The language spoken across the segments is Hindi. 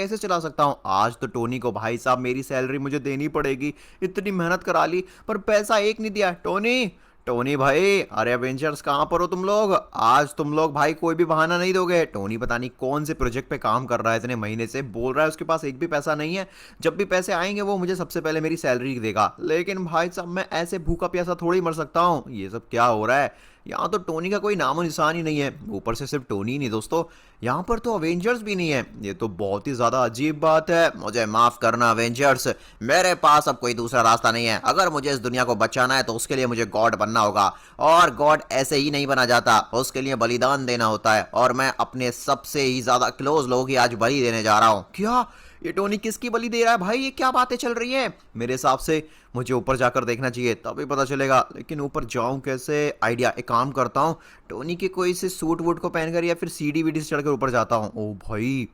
कैसे चला सकता हूँ। आज तो टोनी को भाई साहब मेरी सैलरी मुझे देनी पड़ेगी, इतनी मेहनत करा ली पर पैसा एक नहीं दिया। टोनी, टोनी भाई, अरे एवेंजर्स कहाँ पर हो तुम लोग? आज तुम लोग भाई कोई भी बहाना नहीं दोगे। टोनी पता नहीं कौन से प्रोजेक्ट पे काम कर रहा है, इतने महीने से बोल रहा है उसके पास एक भी पैसा नहीं है। जब भी पैसे आएंगे वो मुझे सबसे पहले मेरी सैलरी देगा। लेकिन भाई साहब मैं ऐसे भूखा प्यासा थोड़ी मर सकता हूँ। ये सब क्या हो रहा है? यहाँ तो टोनी का कोई नामो निशान ही नहीं है। ऊपर से सिर्फ टोनी ही नहीं दोस्तों, यहाँ पर तो अवेंजर्स भी नहीं है। ये तो बहुत ही ज्यादा अजीब बात है। मुझे माफ करना अवेंजर्स, मेरे पास अब कोई दूसरा रास्ता नहीं है। अगर मुझे इस दुनिया को बचाना है तो उसके लिए मुझे गॉड बनना होगा, और गॉड ऐसे ही नहीं बना जाता, उसके लिए बलिदान देना होता है। और मैं अपने सबसे ही ज्यादा क्लोज लोगों की आज बलि देने जा रहा हूँ। क्या ये टोनी किसकी बलि दे रहा है भाई? ये क्या बातें चल रही हैं? मेरे हिसाब से मुझे ऊपर जाकर देखना चाहिए, तभी पता चलेगा। लेकिन ऊपर जाऊं कैसे? आइडिया, एक काम करता हूँ, टोनी के कोई से सूट वूट को पहनकर या फिर सीढ़ी वीडी से चढ़कर ऊपर जाता हूँ। ओ भाई,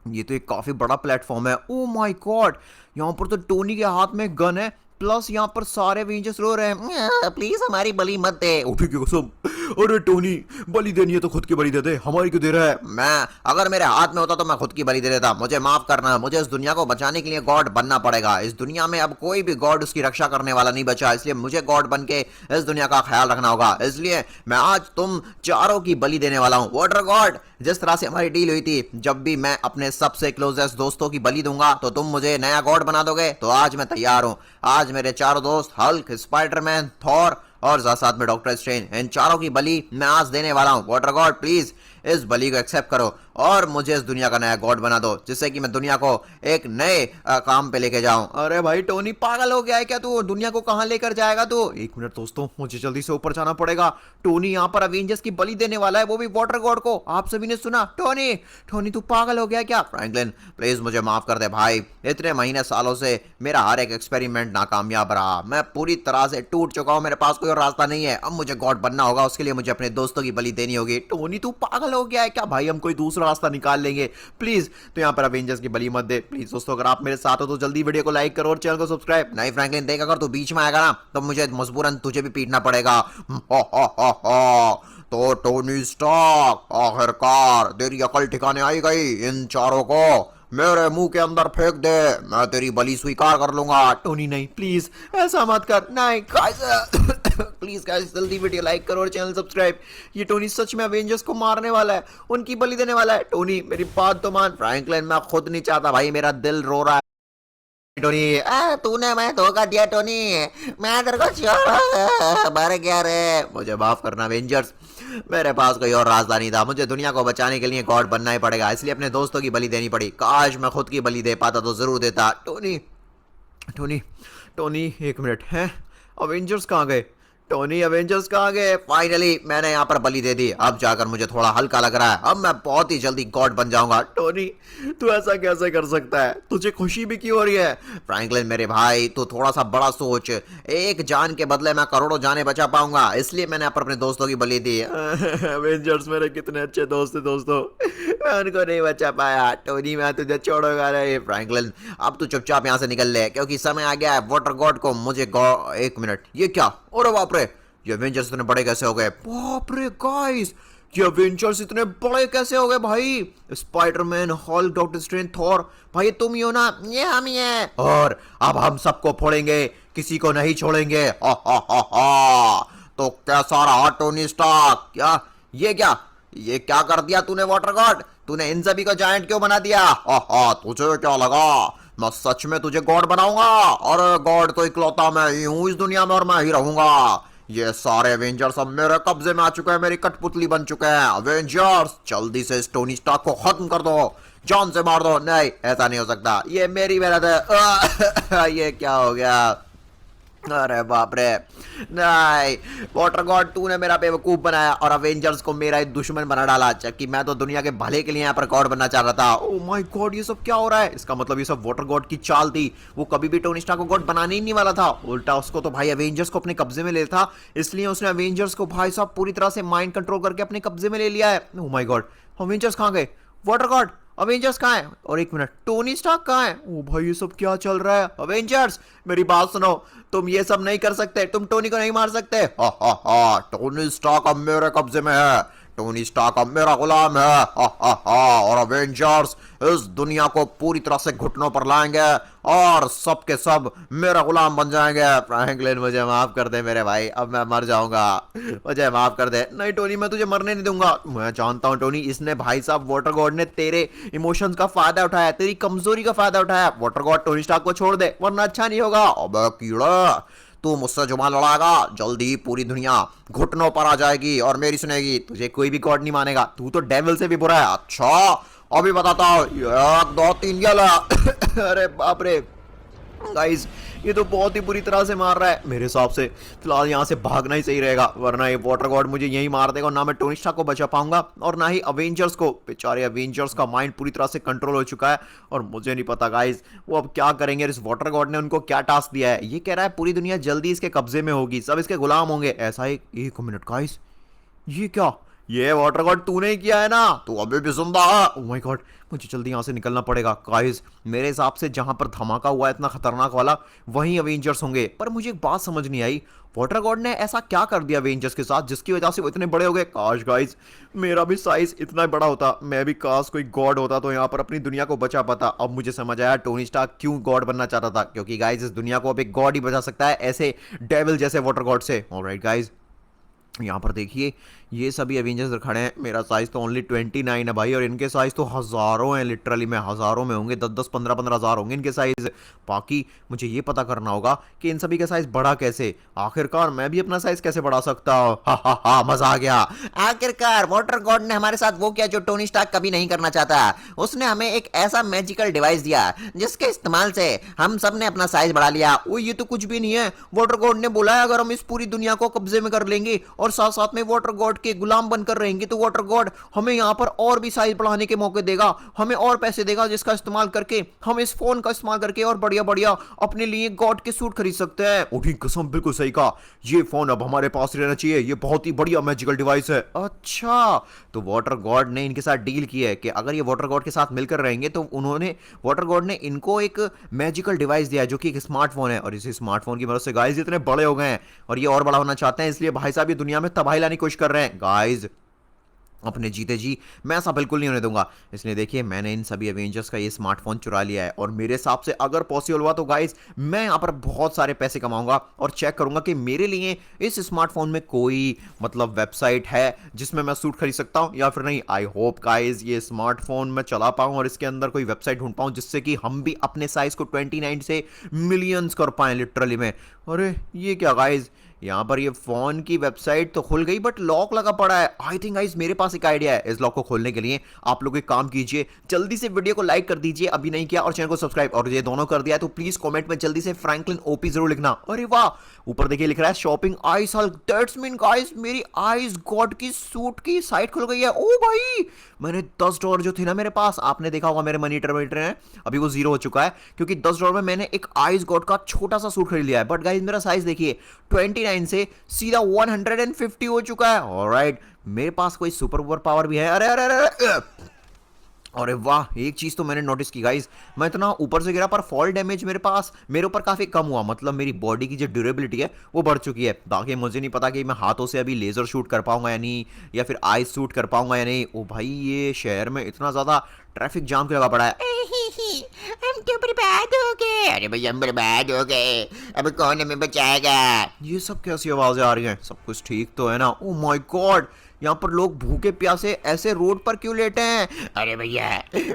ये तो एक काफी बड़ा प्लेटफॉर्म है। ओ माय गॉड, यहाँ पर तो टोनी के हाथ में गन है, प्लस यहाँ पर सारे वेंजर्स रो रहे हैं, प्लीज हमारी बलि मत दे। उठी की कसम, अरे टोनी, बलि देनी है तो खुद की बलि दे दे, हमारी क्यों दे रहा है? मैं, अगर मेरे हाथ में होता तो मैं खुद की बलि दे देता। मुझे माफ करना, मुझे इस दुनिया को बचाने के लिए गॉड बनना पड़ेगा। इस दुनिया में अब कोई भी गॉड उसकी रक्षा करने वाला नहीं बचा, इसलिए मुझे गॉड बन के इस दुनिया का ख्याल रखना होगा। इसलिए मैं आज तुम चारों की बलि देने वाला हूँ। वाटर गॉड, जिस तरह से हमारी डील हुई थी, जब भी मैं अपने सबसे क्लोजेस्ट दोस्तों की बलि दूंगा तो तुम मुझे नया गॉड बना दोगे। तो आज मैं तैयार हूँ। आज मेरे चारों दोस्त हल्क, स्पाइडरमैन, थॉर और साथ में डॉक्टर स्ट्रेंज, इन चारों की बलि मैं आज देने वाला हूँ। वाटर गॉड प्लीज इस बलि को एक्सेप्ट करो और मुझे इस दुनिया का नया गॉड बना दो, जिससे कि मैं दुनिया को एक नए काम पे लेके जाऊं। अरे भाई टोनी, पागल हो गया है क्या तू? दुनिया को कहां लेकर जाएगा तू? एक मिनट दोस्तों, मुझे जल्दी से ऊपर जाना पड़ेगा। टोनी यहाँ पर अवेंजर्स की बलि देने वाला है, वो भी वाटर गॉड को। आप सभी ने सुना? टोनी, टोनी तू पागल हो गया क्या? फ्रैंकलिन प्लीज मुझे माफ कर दे भाई, इतने महीने सालों से मेरा हर एक एक्सपेरिमेंट नाकामयाब रहा। मैं पूरी तरह से टूट चुका हूँ, मेरे पास कोई और रास्ता नहीं है। अब मुझे गॉड बनना होगा, उसके लिए मुझे अपने दोस्तों की बलि देनी होगी। टोनी तू पागल हो गया है क्या भाई? हम कोई दूसरा रास्ता निकाल लेंगे, प्लीज। तो यहाँ पर अवेंजर्स की बली मत दे प्लीज। दोस्तों अगर आप मेरे साथ हो तो जल्दी वीडियो को लाइक करो और चैनल को सब्सक्राइब। नहीं फ्रैंकलिन देख, अगर तू बीच में आएगा ना तो मुझे मजबूरन तुझे भी पीटना पड़ेगा। हो हो हो। तो टोनी स्टार्क, आखिरकार तेरी अकल ठिकाने आई गई। इन चारों को मेरे मुंह के अंदर फेंक दे, मैं तेरी बलि स्वीकार कर लूंगा। टोनी नहीं, प्लीज ऐसा मत कर। नहीं प्लीज गाइस, जल्दी वीडियो लाइक करो और चैनल सब्सक्राइब। ये टोनी सच में अवेंजर्स को मारने वाला है, उनकी बलि देने वाला है। टोनी मेरी बात तो मान। फ्रैंकलिन मैं खुद नहीं चाहता भाई, मेरा दिल रो रहा है। टोनी, तूने मैं धोखा दिया टोनी, मैं तेरे को छोड़ मर गया रे। मुझे माफ करना अवेंजर्स, मेरे पास कोई और रास्ता नहीं था। मुझे दुनिया को बचाने के लिए गॉड बनना ही पड़ेगा, इसलिए अपने दोस्तों की बलि देनी पड़ी। काश मैं खुद की बलि दे पाता तो जरूर देता। टोनी, टोनी, टोनी एक मिनट है, अवेंजर्स कहाँ गए? टोनी अवेंजर्स कहाँ गए? फाइनली मैंने यहाँ पर बलि दे दी, अब जाकर मुझे थोड़ा हल्का लग रहा है। अब मैं बहुत ही जल्दी गॉड बन जाऊंगा। टोनी तू ऐसा कैसे कर सकता है? तुझे खुशी भी क्यों हो रही है? फ्रैंकलिन मेरे भाई, तू थोड़ा सा बड़ा सोच। एक जान के बदले मैं करोड़ों जाने बचा पाऊंगा, इसलिए मैंने यहाँ पर अपने दोस्तों की बलि दी। अवेंजर्स मेरे कितने अच्छे दोस्त थे दोस्तों, मैं उनको नहीं बचा पाया। टोनी मैं तुझे छोड़ूंगा नहीं। फ्रैंकलिन अब तू चुपचाप यहाँ से निकल ले, क्योंकि समय आ गया है वाटर गॉड को मुझे एक मिनट, ये क्या? अरे बाप रे, ये अवेंजर्स इतने बड़े कैसे हो गए? बाप रे गाइस, ये अवेंजर्स इतने बड़े कैसे हो गए भाई? Spiderman, Hulk, doctor strange, Thor, भाई तुम ही हो ना? ये हम ही हैं, और अब हम सबको फोड़ेंगे, किसी को नहीं छोड़ेंगे। हा हा हा हा। तो कैसा रहा टोनी स्टार्क? क्या ये क्या कर दिया तूने वाटर गॉड? तूने इन सभी को जायंट क्यों बना दिया? हा, तुझे क्या लगा मैं सच में तुझे गॉड बनाऊंगा? और गॉड तो इकलौता मैं ही हूं इस दुनिया में, और मैं ही रहूंगा। ये सारे एवेंजर्स अब मेरे कब्जे में आ चुके हैं, मेरी कठपुतली बन चुके हैं। अवेंजर्स जल्दी से इस टोनी स्टार्क को खत्म कर दो, जान से मार दो। नहीं, ऐसा नहीं हो सकता, ये मेरी मेहनत है। ये क्या हो गया? अरे बाप रे, नहीं वाटर गॉड, तूने मेरा बेवकूफ बनाया और अवेंजर्स को मेरा एक दुश्मन बना डाला, जबकि मैं तो दुनिया के भले के लिए यहाँ पर गॉड बनना चाह रहा था। ओह माय गॉड, ये सब क्या हो रहा है? इसका मतलब ये सब वाटर गॉड की चाल थी। वो कभी भी टोनी स्टार्क को गॉड बनाने ही नहीं वाला था, उल्टा उसको तो भाई अवेंजर्स को अपने कब्जे में ले था, इसलिए उसने अवेंजर्स को भाई साहब पूरी तरह से माइंड कंट्रोल करके अपने कब्जे में ले लिया है। ओह माय गॉड, अवेंजर्स कहाँ गए? वाटर गॉड, अवेंजर्स कहाँ है? और एक मिनट, टोनी स्टार्क कहाँ है? ओ भाई, ये सब क्या चल रहा है? अवेंजर्स मेरी बात सुनो, तुम ये सब नहीं कर सकते, तुम टोनी को नहीं मार सकते। हा हा हा, टोनी स्टार्क अब मेरे कब्जे में है। टोनी स्टार्क अब मेरा गुलाम है, और अवेंजर्स इस दुनिया को पूरी तरह से घुटनों पर लाएंगे और सब के सब मेरा गुलाम बन जाएंगे। फ्रैंकलिन मुझे माफ कर दे मेरे भाई, अब मैं मर जाऊंगा, मुझे माफ कर दे। नहीं टोनी, मैं तुझे मरने नहीं दूंगा। मैं जानता हूँ टोनी, इसने भाई साहब वाटर गॉड ने तेरे इमोशंस का फायदा उठाया, तेरी कमजोरी का फायदा उठाया। वाटर गॉड टोनी स्टार्क को छोड़ दे वरना अच्छा नहीं होगा। अबे कीड़ा, तू मुझसे जुबान लड़ाएगा, जल्दी पूरी दुनिया घुटनों पर आ जाएगी और मेरी सुनेगी। तुझे कोई भी गॉड नहीं मानेगा, तू तो डेविल से भी बुरा है। अच्छा अभी बताता हूँ, 1 2 3 गया। अरे बाप रे गाइस, ये तो बहुत ही बुरी तरह से मार रहा है। मेरे हिसाब से फिलहाल यहाँ से भागना ही सही रहेगा, वरना ये वाटर गॉड मुझे यही मार देगा। ना मैं टोनी स्टार्क को बचा पाऊंगा और ना ही अवेंजर्स को। बेचारे अवेंजर्स का माइंड पूरी तरह से कंट्रोल हो चुका है और मुझे नहीं पता गाइस वो अब क्या करेंगे। इस वाटर गॉड ने उनको क्या टास्क दिया है। ये कह रहा है पूरी दुनिया जल्दी इसके कब्जे में होगी, सब इसके गुलाम होंगे। ऐसा ही, एक मिनट गाइस, ये क्या, ये वाटर गॉड तूने ही किया है ना? तू अभी भी जिंदा है? ओह माय गॉड, मुझे जल्दी यहाँ से निकलना पड़ेगा गाइस। मेरे हिसाब से जहां पर धमाका हुआ है इतना खतरनाक वाला, वहीं अवेंजर्स होंगे। पर मुझे एक बात समझ नहीं आई, वाटर गॉड ने ऐसा क्या कर दिया अवेंजर्स के साथ जिसकी वजह से वो इतने बड़े हो गए? काश गाइस मेरा भी साइज इतना बड़ा होता, मैं भी काश कोई गॉड होता तो यहाँ पर अपनी दुनिया को बचा पाता। अब मुझे समझ आया टोनी स्टार्क क्यों गॉड बनना चाहता था, क्योंकि गाइस इस दुनिया को अब एक गॉड ही बचा सकता है ऐसे डेविल जैसे वाटर गॉड से। ऑलराइट गाइस, यहाँ पर देखिए ये सभी अवेंजर्स खड़े हैं। मेरा साइज तो ओनली 29 है भाई, और इनके साइज तो हज़ारों हैं, लिटरली में हज़ारों में होंगे, 10 15 15 हज़ार होंगे इनके साइज। बाकी मुझे ये पता करना होगा कि इन सभी का साइज बढ़ा कैसे। आखिरकार मैं भी अपना साइज कैसे बढ़ा सकता हूँ। हा हा हा, मजा आ गया। आखिरकार वाटर गॉड ने हमारे साथ वो किया जो टोनी स्टार्क कभी नहीं करना चाहता। उसने हमें एक ऐसा मैजिकल डिवाइस दिया जिसके इस्तेमाल से हम सब ने अपना साइज बढ़ा लिया। वो ये तो कुछ भी नहीं है, वाटर गॉड ने बोला है अगर हम इस पूरी दुनिया को कब्जे में कर लेंगे और साथ साथ में वाटर गॉड के गुलाम बनकर रहेंगे तो वाटर गॉड हमें यहाँ पर और भी साइज बढ़ाने के मौके देगा, हमें और पैसे देगा, जिसका इस्तेमाल करके हम इस फोन का इस्तेमाल करके और बढ़िया बढ़िया अपने लिए गॉड के सूट खरीद सकते हैं। ओही कसम, बिल्कुल सही कहा, ये फोन अब हमारे पास रहना चाहिए, ये बहुत ही बढ़िया मैजिकल डिवाइस है। अच्छा, तो वाटर गॉड ने इनके साथ डील की है कि अगर ये वाटर गॉड के साथ मिलकर रहेंगे तो उन्होंने, वाटर गॉड ने इनको एक मैजिकल डिवाइस दिया है जो कि एक स्मार्टफोन है। और इसी स्मार्टफोन की मदद से गाइस इतने बड़े हो गए हैं और ये और बड़ा होना चाहते हैं, इसलिए भाई साहब ये दुनिया में तबाही लाने की कोशिश कर रहे हैं। गाइस अपने जीते जी मैं ऐसा बिल्कुल नहीं होने दूंगा, इसलिए देखिए मैंने इन सभी अवेंजर्स का ये स्मार्टफोन चुरा लिया है। और मेरे हिसाब से अगर पॉसिबल हुआ तो गाइस मैं यहाँ पर बहुत सारे पैसे कमाऊंगा और चेक करूंगा कि मेरे लिए इस स्मार्टफोन में कोई मतलब वेबसाइट है जिसमें मैं सूट खरीद सकता हूँ या फिर नहीं। आई होप गाइस ये स्मार्टफोन मैं चला पाऊँ और इसके अंदर कोई वेबसाइट ढूंढ पाऊँ जिससे कि हम भी अपने साइज को 29 से मिलियंस कर पाएं लिटरली में। अरे ये क्या गाइस, यहाँ पर ये फोन की वेबसाइट तो खुल गई बट लॉक लगा पड़ा है। आई थिंक गाइस मेरे पास एक आइडिया है, इस लॉक को खोलने के लिए आप लोग एक काम कीजिए, जल्दी से वीडियो को लाइक कर दीजिए अभी नहीं किया, और चैनल को सब्सक्राइब, और ये दोनों कर दिया है तो प्लीज कमेंट में जल्दी से फ्रैंकलिन ओपी जरूर लिखना। अरे वाह, ऊपर देखिए लिख रहा है shopping ice Hulk, that's mean guys मेरी आइस गॉड की सूट की साइट खुल गई है। ओ भाई, मैंने $10 जो थे ना मेरे पास, आपने देखा होगा मेरे मनीटर है, अभी वो 0 हो चुका है क्योंकि $10 में मैंने एक आइस गॉड का छोटा सा सूट खरीद लिया है। बट गाइस मेरा साइज देखिए 29 से सीधा 150 हो चुका है। ऑलराइट, मेरे पास कोई सुपर पावर भी है। अरे अरे अरे अरे वाह, एक चीज तो मैंने नोटिस की गाइस, मैं इतना ऊपर से गिरा पर फॉल डैमेज मेरे ऊपर काफी कम हुआ, मतलब मेरी बॉडी की जो ड्यूरेबिलिटी है वो बढ़ चुकी है। बाकी मुझे नहीं पता कि मैं हाथों से अभी लेजर शूट कर पाऊंगा या नहीं, या फिर आइस शूट कर पाऊंगा या नहीं। ओ भाई, ये शहर में इतना ज्यादा ट्रैफिक जाम क्यों लगा पड़ा है? हम तो बर्बाद हो गए। अरे भैया हम बर्बाद हो गए, अब कौन हमें बचाएगा? ये सब कैसी आवाजें आ रही हैं? सब कुछ ठीक तो है ना? ओ माय गॉड, यहाँ पर लोग भूखे प्यासे ऐसे रोड पर क्यों लेटे हैं? अरे भैया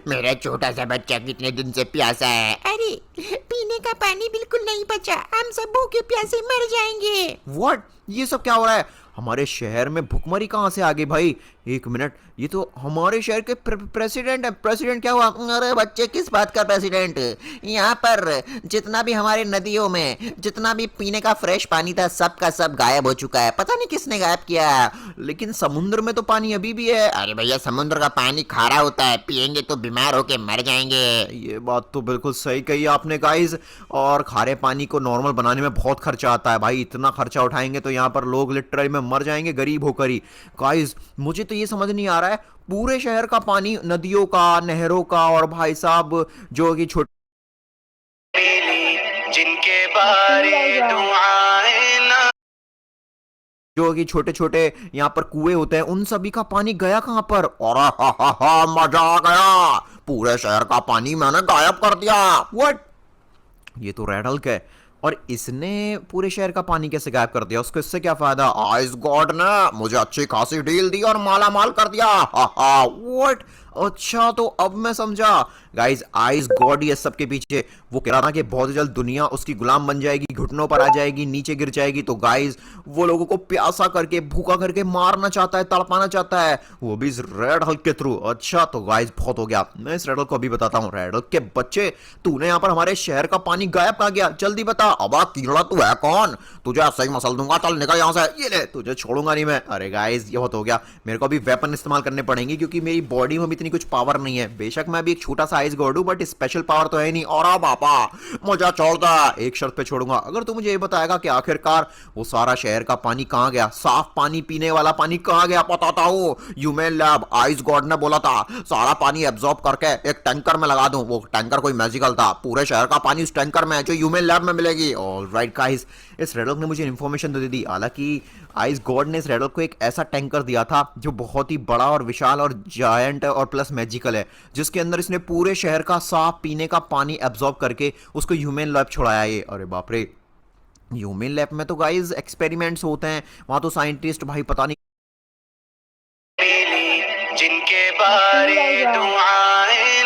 मेरा छोटा सा बच्चा कितने दिन से प्यासा है। अरे पीने का पानी बिल्कुल नहीं बचा, हम सब भूखे प्यासे मर जाएंगे। व्हाट, ये सब क्या हो रहा है? हमारे शहर में भुखमरी कहाँ से आ गई भाई? एक मिनट, ये तो हमारे शहर के प्रेसिडेंट है। प्रेसिडेंट क्या हुआ? अरे बच्चे किस बात का प्रेसिडेंट? यहाँ पर जितना भी हमारे नदियों में जितना भी पीने का फ्रेश पानी था सब का सब गायब हो चुका है, पता नहीं किसने गायब किया। लेकिन समुद्र में तो पानी अभी भी है। अरे भैया समुद्र का पानी खारा होता है, पियेंगे तो बीमार होके मर जाएंगे। ये बात तो बिल्कुल सही कही आपने गाइस, और खारे पानी को नॉर्मल बनाने में बहुत खर्चा आता है भाई, इतना खर्चा उठाएंगे तो यहाँ पर लोग लिटरली में मर जाएंगे गरीब होकर ही। गाइस मुझे तो ये समझ नहीं आ रहा है, पूरे शहर का पानी, नदियों का, नहरों का, और भाई साहब जो कि छोटे जिनके बारे दुआएं जो कि छोटे छोटे यहाँ पर कुएं होते हैं, उन सभी का पानी गया कहाँ पर? और हा मजा आ गया, पूरे शहर का पानी मैंने गायब कर दिया। व्हाट? ये तो रेड हल्क है, और इसने पूरे शहर का पानी कैसे गायब कर दिया? उसको इससे क्या फायदा? आइस गॉड ने मुझे अच्छी खासी डील दी और माला माल कर दिया। व्हाट? अच्छा, तो अब मैं समझा। गाइस, आइस गॉड ये सब के पीछे वो कह रहा था कि बहुत जल्द दुनिया उसकी गुलाम बन जाएगी, घुटनों पर आ जाएगी, नीचे गिर जाएगी। तो गाइस, वो लोगों को प्यासा करके, भूखा करके मारना चाहता है, तड़पाना चाहता है, वो भी इस रेड हल्क के थ्रू। अच्छा, तो गाइस बहुत हो गया, मैं इस रेड हल्क को अभी बताता हूँ। रेड हल्क के बच्चे, तूने यहाँ पर हमारे शहर का पानी गायब कर गया, जल्दी बता। अब कीड़ा, तू है कौन? तुझे ऐसे ही मसल दूंगा, चल निकल यहाँ से। ये ले, तुझे छोड़ूंगा नहीं मैं। अरे गाइस, ये बहुत हो गया, मेरे को अभी वेपन इस्तेमाल करने पड़ेंगे, क्योंकि मेरी बॉडी में भी इतनी कुछ पावर नहीं है। बेशक मैं अभी एक छोटा सा आइस गॉड हूं, बट स्पेशल पावर तो है नहीं। और पापा, मुझे छोड़ दे, एक शर्त पे छोड़ूंगा, अगर तू मुझे ये बताएगा कि आखिरकार वो सारा शहर का पानी कहां गया, साफ पानी, पीने वाला पानी कहां गया। बताता हूं, ह्यूमन लैब, आइस गॉड ने बोला था सारा पानी एब्जॉर्ब करके एक टैंकर में लगा दूं। वो टैंकर कोई मैजिकल था, पूरे शहर का पानी उस टैंकर में है, जो ह्यूमन लैब में मिलेगी। ऑलराइट गाइस, इस रेड हल्क ने मुझे इन्फॉर्मेशन तो दे दी। हालांकि आइस गॉड ने इस रेड हल्क को एक ऐसा टैंकर दिया था जो बहुत ही बड़ा और विशाल और जायंट और प्लस मैजिकल है, जिसके अंदर इसने पूरे शहर का साफ पीने का पानी एब्जॉर्ब करके उसको ह्यूमन लैब छोड़ाया। ये, अरे बाप रे, ह्यूमन लैब में तो गाइस एक्सपेरिमेंट्स होते हैं, वहां तो साइंटिस्ट भाई पता नहीं जिनके बारे दुआएं